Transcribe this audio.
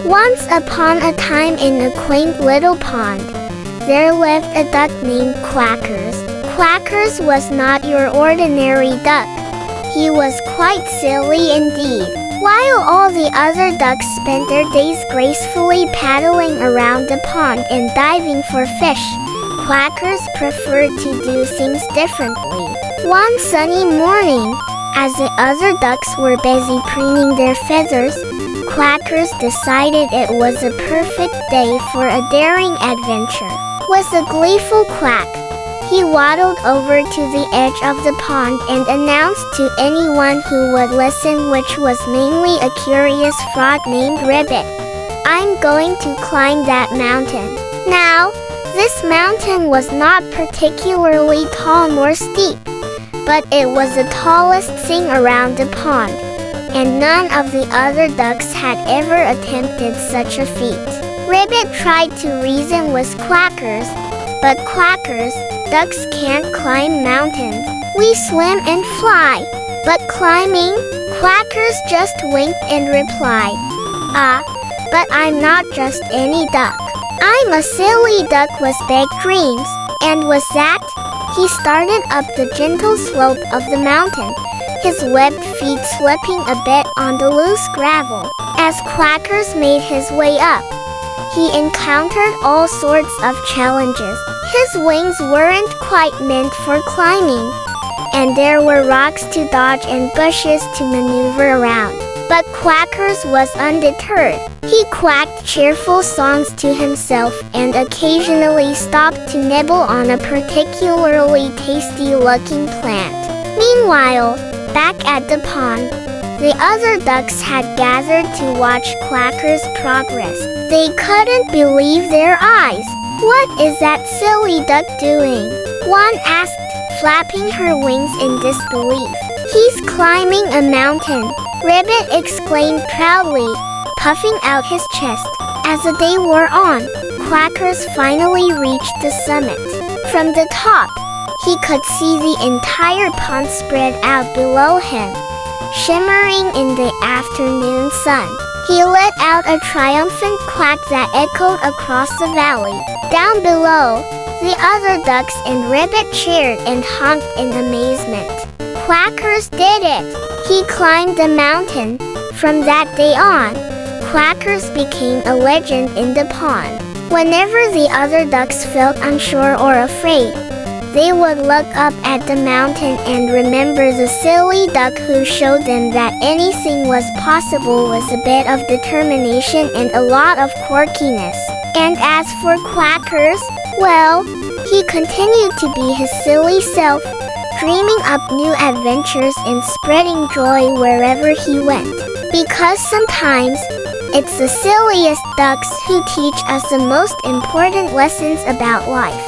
Once upon a time in a quaint little pond, there lived a duck named Quackers. Quackers was not your ordinary duck. He was quite silly indeed. While all the other ducks spent their days gracefully paddling around the pond and diving for fish, Quackers preferred to do things differently. One sunny morning, as the other ducks were busy preening their feathers, Quackers decided it was a perfect day for a daring adventure. With a gleeful quack, he waddled over to the edge of the pond and announced to anyone who would listen, which was mainly a curious frog named Ribbit, "I'm going to climb that mountain." Now, this mountain was not particularly tall nor steep, but it was the tallest thing around the pond, and none of the other ducks had ever attempted such a feat. Ribbit tried to reason with Quackers, but Quackers, "Ducks can't climb mountains. We swim and fly, but climbing?" Quackers just winked and replied, "But I'm not just any duck. I'm a silly duck with big dreams." And with that, he started up the gentle slope of the mountain, his webbed feet slipping a bit on the loose gravel. As Quackers made his way up, he encountered all sorts of challenges. His wings weren't quite meant for climbing, and there were rocks to dodge and bushes to maneuver around. But Quackers was undeterred. He quacked cheerful songs to himself and occasionally stopped to nibble on a particularly tasty-looking plant. Meanwhile, back at the pond, the other ducks had gathered to watch Quackers' progress. They couldn't believe their eyes. "What is that silly duck doing?" one asked, flapping her wings in disbelief. "He's climbing a mountain," Ribbit exclaimed proudly, puffing out his chest. As the day wore on, Quackers finally reached the summit. From the top, he could see the entire pond spread out below him, shimmering in the afternoon sun. He let out a triumphant quack that echoed across the valley. Down below, the other ducks and Ribbit cheered and honked in amazement. Quackers did it! He climbed the mountain. From that day on, Quackers became a legend in the pond. Whenever the other ducks felt unsure or afraid, they would look up at the mountain and remember the silly duck who showed them that anything was possible with a bit of determination and a lot of quirkiness. And as for Quackers, well, he continued to be his silly self, dreaming up new adventures and spreading joy wherever he went. Because sometimes, it's the silliest ducks who teach us the most important lessons about life.